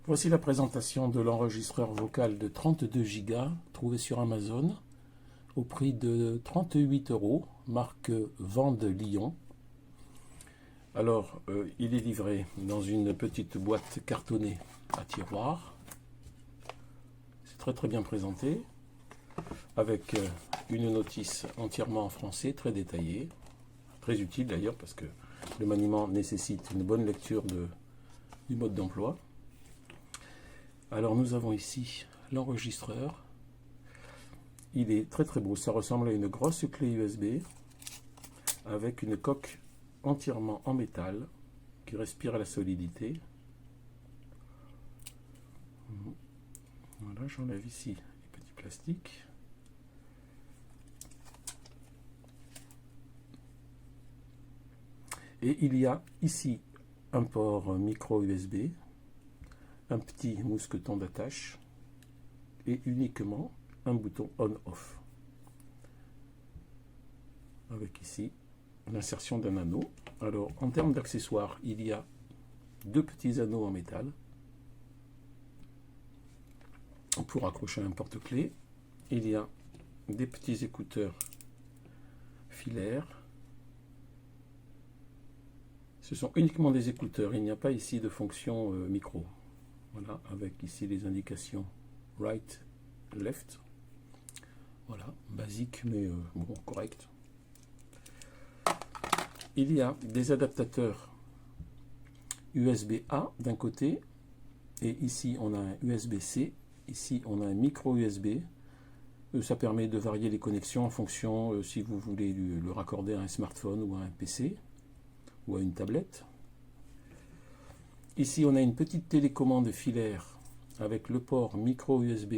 Voici la présentation de l'enregistreur vocal de 32 Go trouvé sur Amazon au prix de 38 €, marque Vande Lyon. Alors, il est livré dans une petite boîte cartonnée à tiroir. C'est très très bien présenté, avec une notice entièrement en français, très détaillée, très utile d'ailleurs parce que le maniement nécessite une bonne lecture du mode d'emploi. Alors nous avons ici l'enregistreur. Il est très très beau, ça ressemble à une grosse clé USB avec une coque entièrement en métal qui respire la solidité. Voilà, j'enlève ici les petits plastiques. Et il y a ici un port micro USB, un petit mousqueton d'attache et uniquement un bouton on-off. Avec ici l'insertion d'un anneau. Alors en termes d'accessoires, il y a deux petits anneaux en métal pour accrocher un porte-clés. Il y a des petits écouteurs filaires. Ce sont uniquement des écouteurs, il n'y a pas ici de fonction micro. Voilà, avec ici les indications right, left. Voilà, basique mais bon, correct. Il y a des adaptateurs USB-A d'un côté, et ici on a un USB-C, ici on a un micro USB. Ça permet de varier les connexions en fonction si vous voulez le raccorder à un smartphone ou à un PC ou à une tablette. Ici on a une petite télécommande filaire avec le port micro USB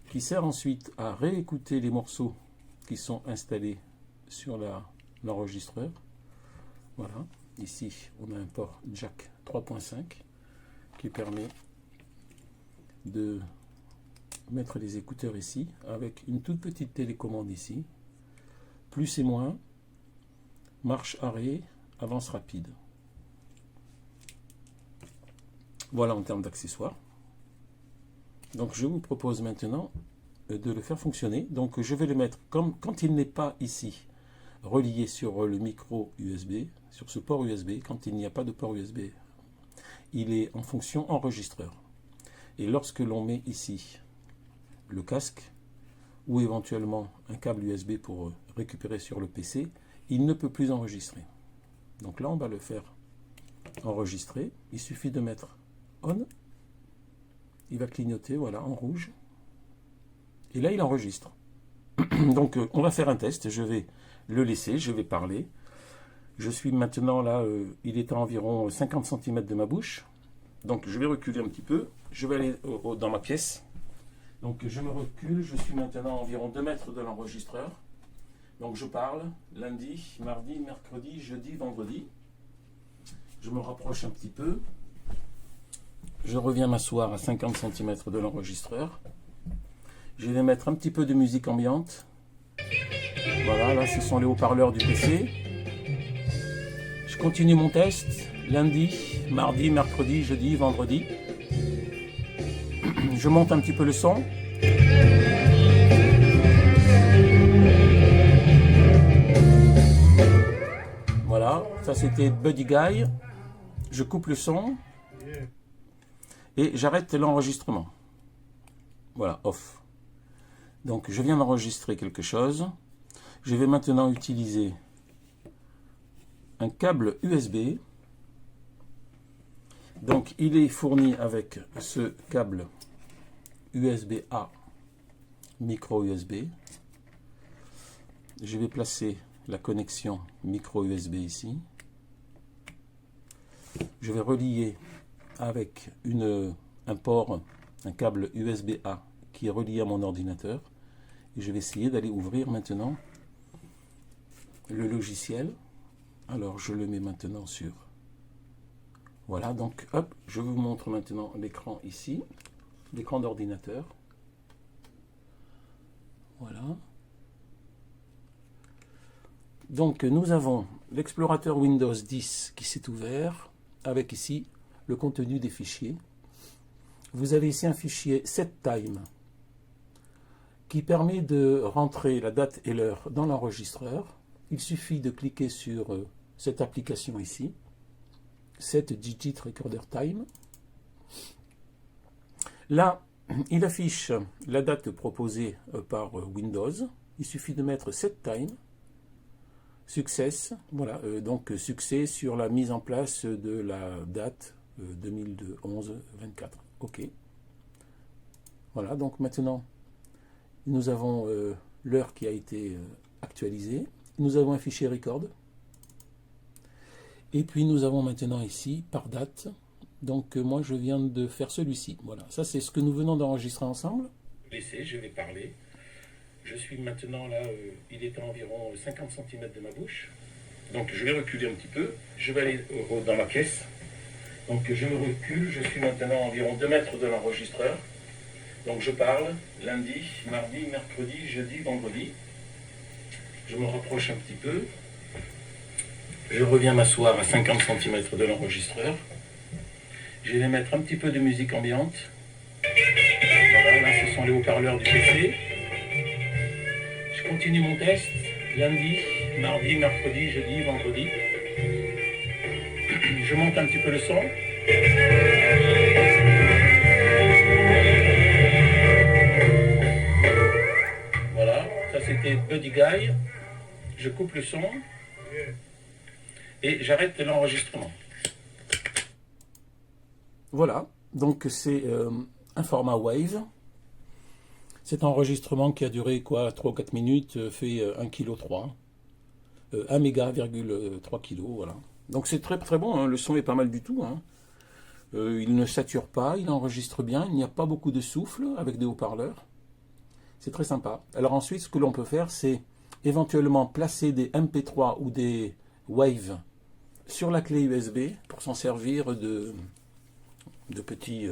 qui sert ensuite à réécouter les morceaux qui sont installés sur l'enregistreur. Voilà, ici on a un port jack 3.5 qui permet de mettre les écouteurs ici avec une toute petite télécommande ici, plus et moins, marche arrêt, avance rapide. Voilà en termes d'accessoires. Donc je vous propose maintenant de le faire fonctionner. Donc je vais le mettre comme quand il n'est pas ici relié sur le micro USB, sur ce port USB, quand il n'y a pas de port USB, il est en fonction enregistreur. Et lorsque l'on met ici le casque ou éventuellement un câble USB pour récupérer sur le PC, il ne peut plus enregistrer. Donc là on va le faire enregistrer. Il suffit de mettre on, il va clignoter, voilà, en rouge, et là il enregistre. Donc on va faire un test, je vais le laisser, je vais parler. Je suis maintenant là, il est à environ 50 cm de ma bouche, donc je vais reculer un petit peu, je vais aller dans ma pièce. Donc je me recule, je suis maintenant à environ 2 mètres de l'enregistreur. Donc je parle lundi, mardi, mercredi, jeudi, vendredi. Je me rapproche un petit peu. Je reviens m'asseoir à 50 cm de l'enregistreur. Je vais mettre un petit peu de musique ambiante. Voilà, là ce sont les haut-parleurs du PC. Je continue mon test lundi, mardi, mercredi, jeudi, vendredi. Je monte un petit peu le son. Voilà, ça c'était Buddy Guy. Je coupe le son. Et j'arrête l'enregistrement. Voilà, off. Donc je viens d'enregistrer quelque chose. Je vais maintenant utiliser un câble USB. Donc il est fourni avec ce câble USB-A micro USB. Je vais placer la connexion micro USB ici. Je vais relier avec un port, un câble USB-A qui est relié à mon ordinateur. Et je vais essayer d'aller ouvrir maintenant le logiciel. Alors je le mets maintenant sur. Voilà, donc hop, je vous montre maintenant l'écran ici, l'écran d'ordinateur. Voilà. Donc nous avons l'explorateur Windows 10 qui s'est ouvert avec ici le contenu des fichiers. vous avez ici un fichier setTime qui permet de rentrer la date et l'heure dans l'enregistreur. Il suffit de cliquer sur cette application ici, Set Digit Recorder Time. Là, il affiche la date proposée par Windows. Il suffit de mettre setTime, Success, voilà, donc succès sur la mise en place de la date 2011-24. OK. Voilà, donc maintenant, nous avons l'heure qui a été actualisée. Nous avons un fichier record. Et puis nous avons maintenant ici, par date. Donc moi, je viens de faire celui-ci. Voilà, ça c'est ce que nous venons d'enregistrer ensemble. Je vais parler. Je suis maintenant là, il est à environ 50 cm de ma bouche. Donc je vais reculer un petit peu. Je vais aller dans ma caisse. Donc je me recule. Je suis maintenant à environ 2 mètres de l'enregistreur. Donc je parle lundi, mardi, mercredi, jeudi, vendredi. Je me rapproche un petit peu. Je reviens m'asseoir à 50 cm de l'enregistreur. Je vais mettre un petit peu de musique ambiante. Voilà, là ce sont les haut-parleurs du PC. Je continue mon test. Lundi, mardi, mercredi, jeudi, vendredi. Je monte un petit peu le son. Voilà, ça c'était Buddy Guy. Je coupe le son et j'arrête l'enregistrement. Voilà, donc c'est un format Wave. Cet enregistrement qui a duré quoi, 3 ou 4 minutes fait 1,3 kg, 1 méga,3 kg, voilà. Donc c'est très très bon, hein, le son est pas mal du tout. Hein. Il ne sature pas, il enregistre bien, il n'y a pas beaucoup de souffle avec des haut-parleurs. C'est très sympa. Alors ensuite, ce que l'on peut faire, c'est éventuellement placer des MP3 ou des Wave sur la clé USB pour s'en servir de petits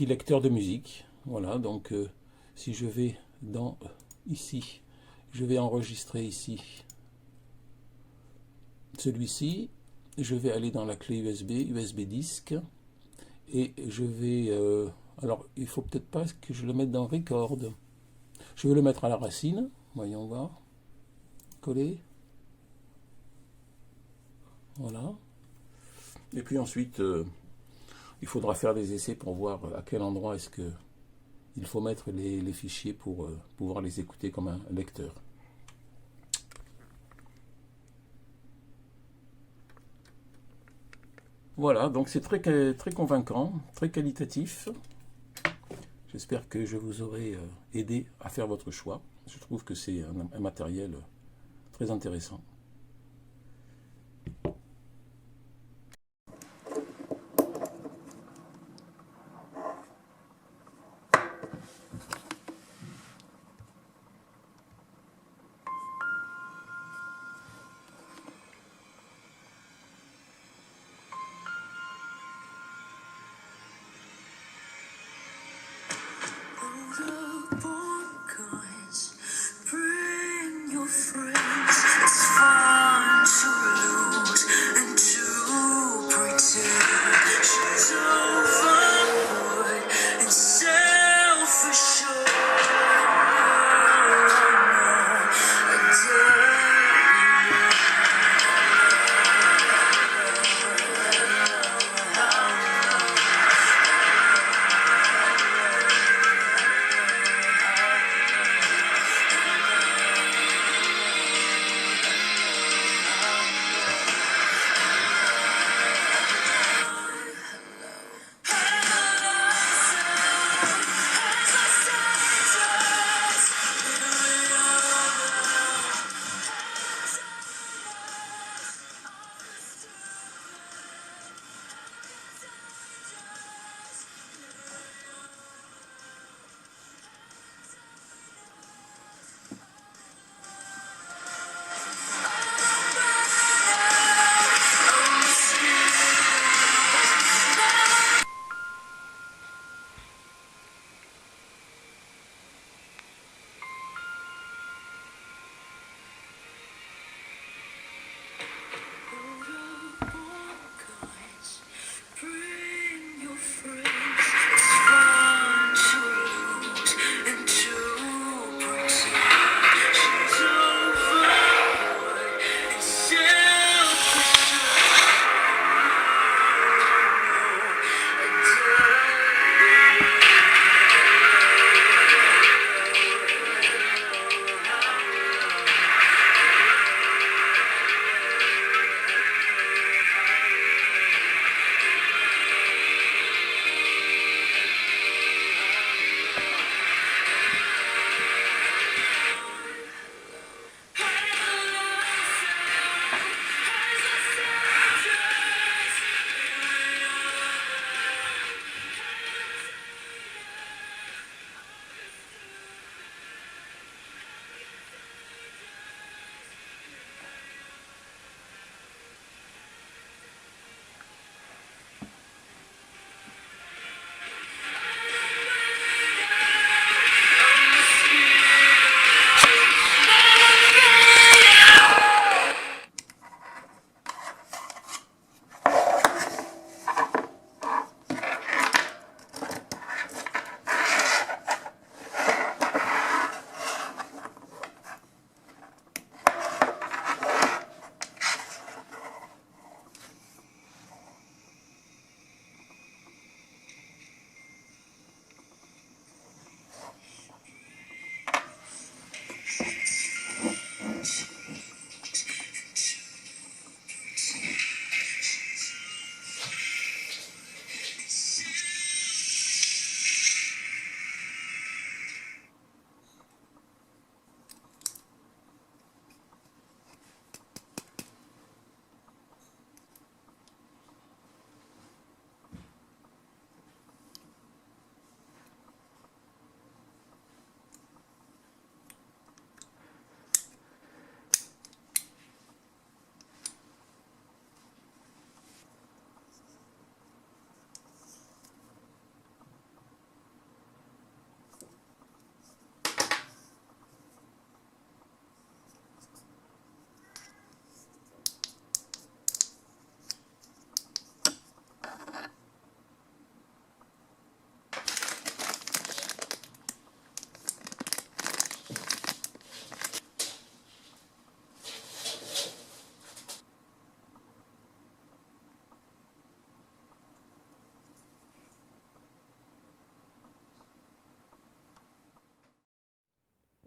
lecteurs de musique. Voilà, donc si je vais dans ici, je vais enregistrer ici celui-ci, je vais aller dans la clé USB disque, et je vais, alors il faut peut-être pas que je le mette dans Record, je vais le mettre à la racine, voyons voir, coller, voilà, et puis ensuite il faudra faire des essais pour voir à quel endroit est-ce que il faut mettre les fichiers pour pouvoir les écouter comme un lecteur. Voilà, donc c'est très, très convaincant, très qualitatif. J'espère que je vous aurai aidé à faire votre choix. Je trouve que c'est un matériel très intéressant.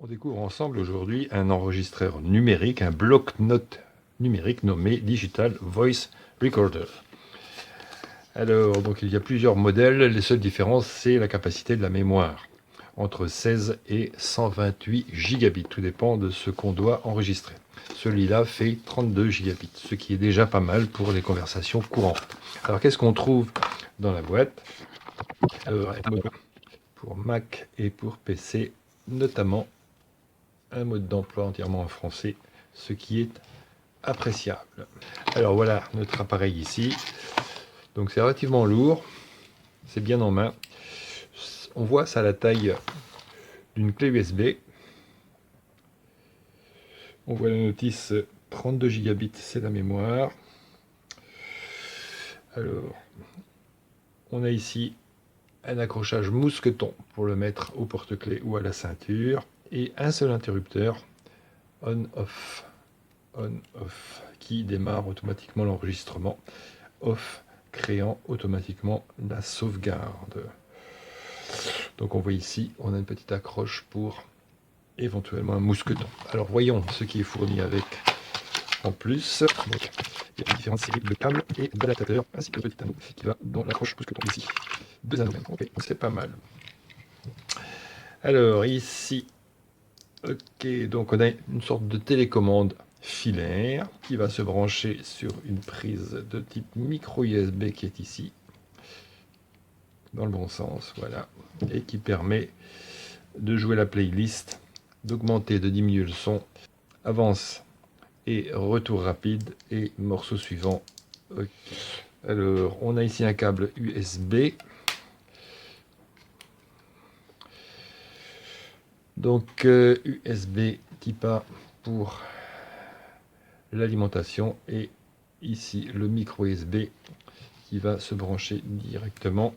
On découvre ensemble aujourd'hui un enregistreur numérique, un bloc-notes numérique nommé Digital Voice Recorder. Alors, donc il y a plusieurs modèles, les seules différences, c'est la capacité de la mémoire, entre 16 et 128 gigabits, tout dépend de ce qu'on doit enregistrer. Celui-là fait 32 gigabits, ce qui est déjà pas mal pour les conversations courantes. Alors, qu'est-ce qu'on trouve dans la boîte? Alors, pour Mac et pour PC, notamment un mode d'emploi entièrement en français, ce qui est appréciable. Alors voilà notre appareil ici. Donc c'est relativement lourd, c'est bien en main. On voit ça à la taille d'une clé USB. On voit la notice 32 gigabits, c'est la mémoire. Alors, on a ici un accrochage mousqueton pour le mettre au porte-clés ou à la ceinture. Et un seul interrupteur on-off. On-off qui démarre automatiquement l'enregistrement. Off créant automatiquement la sauvegarde. Donc on voit ici, on a une petite accroche pour éventuellement un mousqueton. Alors voyons ce qui est fourni avec en plus. Donc, il y a différentes séries de câbles et d'adaptateurs, ainsi que le petit anneau qui va dans l'accroche mousqueton ici. Deux anneaux, ok, c'est pas mal. Alors ici, ok, donc on a une sorte de télécommande filaire qui va se brancher sur une prise de type micro USB qui est ici, dans le bon sens, voilà, et qui permet de jouer la playlist, d'augmenter, de diminuer le son, avance et retour rapide et morceau suivant. Okay. Alors, on a ici un câble USB. Donc, USB type A pour l'alimentation et ici le micro USB qui va se brancher directement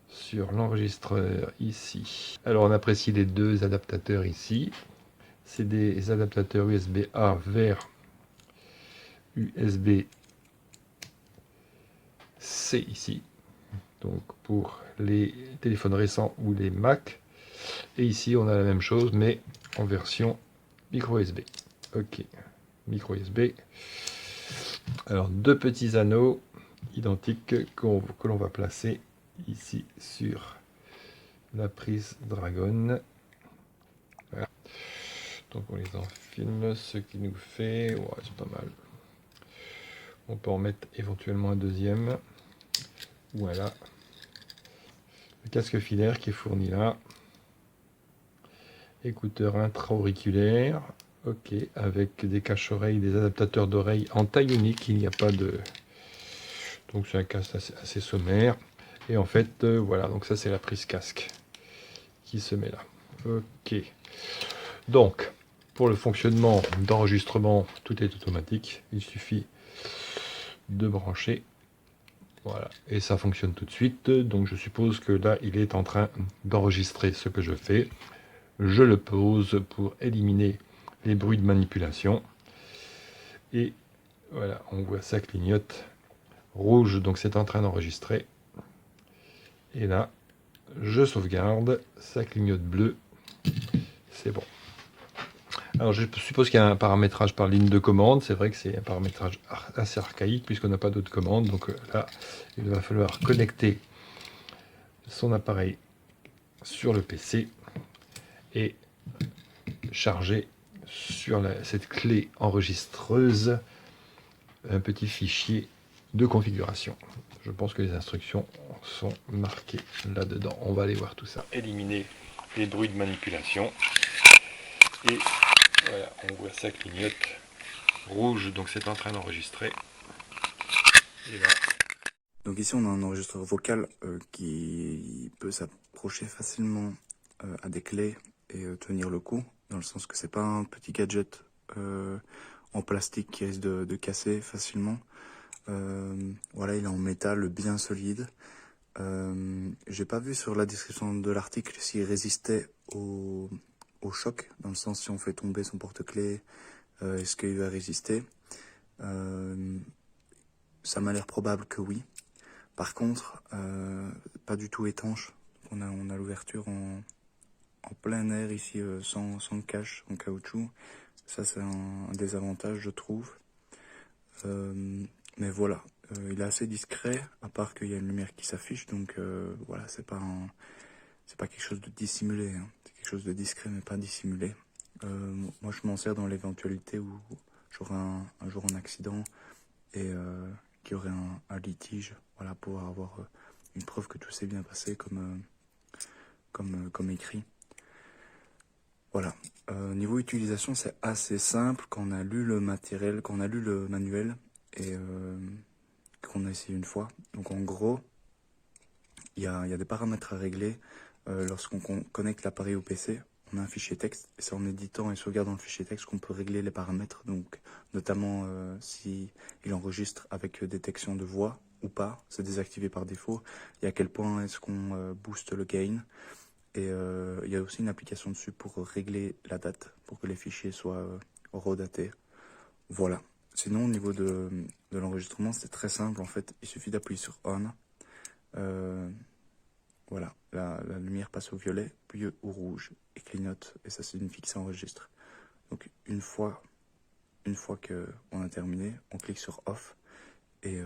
sur l'enregistreur ici. Alors, on apprécie les deux adaptateurs ici. C'est des adaptateurs USB A vers USB C ici, donc pour les téléphones récents ou les Mac. Et ici on a la même chose mais en version micro USB. Ok, micro USB. Alors deux petits anneaux identiques que l'on va placer ici sur la prise Dragon. Voilà. Donc on les enfile, ce qui nous fait, ouais, c'est pas mal. On peut en mettre éventuellement un deuxième. Voilà. Le casque filaire qui est fourni là. Écouteurs intra-auriculaires. Ok, avec des caches-oreilles, des adaptateurs d'oreilles en taille unique. Il n'y a pas de... Donc c'est un casque assez sommaire. Et en fait, voilà, donc ça c'est la prise casque qui se met là. Ok. Donc, pour le fonctionnement d'enregistrement, tout est automatique. Il suffit de brancher. Voilà, et ça fonctionne tout de suite. Donc je suppose que là, il est en train d'enregistrer ce que je fais. Je le pose pour éliminer les bruits de manipulation. Et voilà, on voit ça clignote rouge, donc c'est en train d'enregistrer. Et là, je sauvegarde, ça clignote bleu. C'est bon. Alors je suppose qu'il y a un paramétrage par ligne de commande. C'est vrai que c'est un paramétrage assez archaïque puisqu'on n'a pas d'autres commandes. Donc là, il va falloir connecter son appareil sur le PC et charger sur cette clé enregistreuse un petit fichier de configuration. Je pense que les instructions sont marquées là-dedans. On va aller voir tout ça. Éliminer les bruits de manipulation. Et voilà, on voit ça clignote rouge, donc c'est en train d'enregistrer. Et là. Donc ici on a un enregistreur vocal qui peut s'approcher facilement à des clés et tenir le coup, dans le sens que c'est pas un petit gadget en plastique qui risque de casser facilement. Voilà, il est en métal bien solide. J'ai pas vu sur la description de l'article s'il résistait au choc, dans le sens si on fait tomber son porte-clés, est-ce qu'il va résister? Ça m'a l'air probable que oui. Par contre, pas du tout étanche. On a l'ouverture en plein air ici, sans cache, en caoutchouc. Ça, c'est un désavantage, je trouve. Mais voilà, il est assez discret, à part qu'il y a une lumière qui s'affiche, donc voilà, c'est pas quelque chose de dissimulé, hein. C'est quelque chose de discret, mais pas dissimulé. Moi, je m'en sers dans l'éventualité où j'aurai un jour un accident et qu'il y aurait un litige, voilà, pour avoir une preuve que tout s'est bien passé comme écrit. Voilà. Niveau utilisation, c'est assez simple quand on a lu le matériel, quand on a lu le manuel et qu'on a essayé une fois. Donc en gros, il y a des paramètres à régler lorsqu'on connecte l'appareil au PC. On a un fichier texte et c'est en éditant et sauvegardant le fichier texte qu'on peut régler les paramètres. Donc notamment si il enregistre avec détection de voix ou pas, c'est désactivé par défaut. Et à quel point est-ce qu'on booste le gain. Et il y a aussi une application dessus pour régler la date, pour que les fichiers soient redatés. Voilà. Sinon, au niveau de l'enregistrement, c'est très simple. En fait, il suffit d'appuyer sur On. Voilà, la lumière passe au violet, puis au rouge, et clignote. Et ça signifie que ça enregistre. Donc, une fois qu'on a terminé, on clique sur Off. Et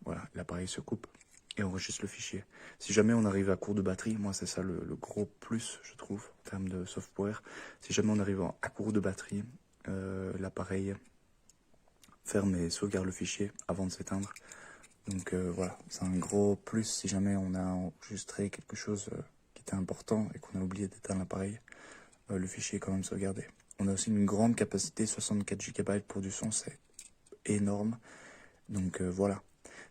voilà, l'appareil se coupe. Et enregistre le fichier. Si jamais on arrive à court de batterie, moi c'est ça le gros plus, je trouve, en termes de software. Si jamais on arrive à court de batterie, l'appareil ferme et sauvegarde le fichier avant de s'éteindre. Donc voilà, c'est un gros plus si jamais on a enregistré quelque chose qui était important et qu'on a oublié d'éteindre l'appareil. Le fichier est quand même sauvegardé. On a aussi une grande capacité, 64 Go pour du son, c'est énorme. Donc voilà.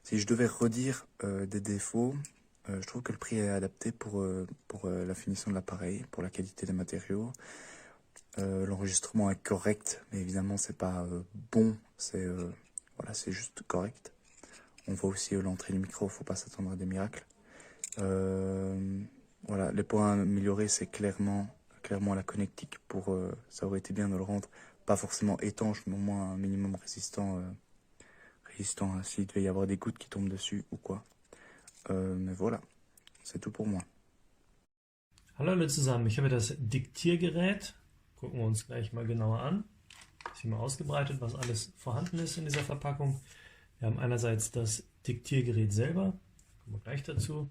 Si je devais redire des défauts, je trouve que le prix est adapté pour la finition de l'appareil, pour la qualité des matériaux. L'enregistrement est correct, mais évidemment c'est pas bon, voilà, c'est juste correct. On voit aussi l'entrée du micro, faut pas s'attendre à des miracles. Voilà, les points à améliorer, c'est clairement la connectique. Ça aurait été bien de le rendre pas forcément étanche, mais au moins un minimum résistant s'il devait y avoir des gouttes qui tombent dessus ou quoi. Mais voilà, c'est tout pour moi. Hallo alle zusammen, ich habe das Diktiergerät, gucken wir uns gleich mal genauer an. Ist hier mal ausgebreitet, was alles vorhanden ist in dieser Verpackung. Wir haben einerseits das Diktiergerät selber, kommen wir gleich dazu.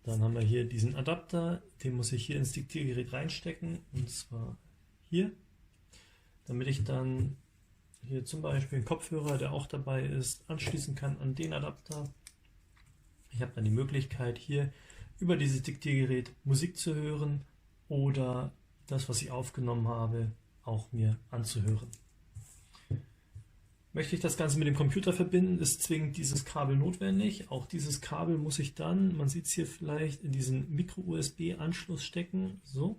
Dann haben wir hier diesen Adapter, den muss ich hier ins Diktiergerät reinstecken, und zwar hier, damit ich dann hier zum Beispiel einen Kopfhörer, der auch dabei ist, anschließen kann an den Adapter. Ich habe dann die Möglichkeit, hier über dieses Diktiergerät Musik zu hören oder das, was ich aufgenommen habe, auch mir anzuhören. Möchte ich das Ganze mit dem Computer verbinden, ist zwingend dieses Kabel notwendig. Auch dieses Kabel muss ich dann, man sieht es hier vielleicht, in diesen Micro-USB-Anschluss stecken. So.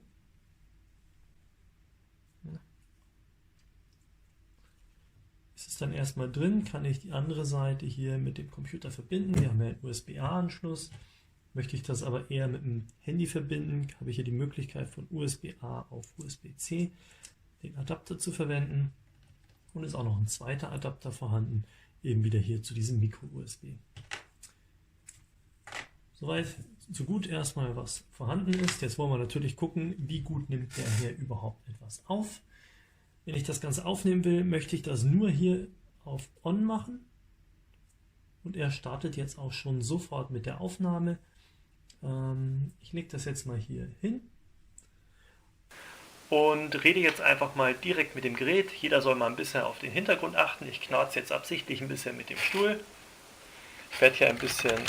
Ist es dann erstmal drin, kann ich die andere Seite hier mit dem Computer verbinden. Wir haben ja einen USB-A-Anschluss. Möchte ich das aber eher mit dem Handy verbinden, habe ich hier die Möglichkeit von USB-A auf USB-C den Adapter zu verwenden. Und ist auch noch ein zweiter Adapter vorhanden, eben wieder hier zu diesem Micro-USB. Soweit, so gut erstmal, was vorhanden ist. Jetzt wollen wir natürlich gucken, wie gut nimmt der hier überhaupt etwas auf. Wenn ich das Ganze aufnehmen will, möchte ich das nur hier auf On machen. Und er startet jetzt auch schon sofort mit der Aufnahme. Ich lege das jetzt mal hier hin. Und rede jetzt einfach mal direkt mit dem Gerät. Jeder soll mal ein bisschen auf den Hintergrund achten. Ich knarze jetzt absichtlich ein bisschen mit dem Stuhl. Ich werde hier ein bisschen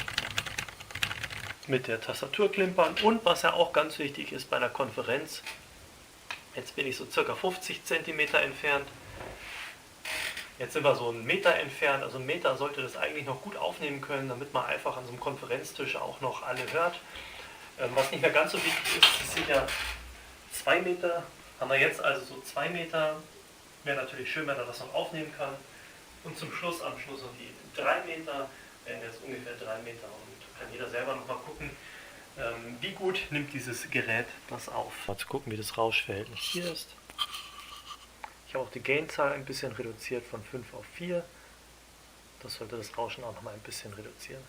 mit der Tastatur klimpern. Und was ja auch ganz wichtig ist bei einer Konferenz, jetzt bin ich so circa 50 cm entfernt. Jetzt sind wir so einen Meter entfernt. Also einen Meter sollte das eigentlich noch gut aufnehmen können, damit man einfach an so einem Konferenztisch auch noch alle hört. Was nicht mehr ganz so wichtig ist, das sind ja 2 Meter, haben wir jetzt also so 2 Meter. Wäre natürlich schön, wenn er das noch aufnehmen kann. Und zum Schluss, am Schluss noch die 3 Meter, wären jetzt ungefähr 3 Meter. Und kann jeder selber noch mal gucken, wie gut nimmt dieses Gerät das auf. Mal zu gucken, wie das Rauschverhältnis hier ist. Ich habe auch die Gainzahl ein bisschen reduziert von 5 auf 4. Das sollte das Rauschen auch noch mal ein bisschen reduzieren.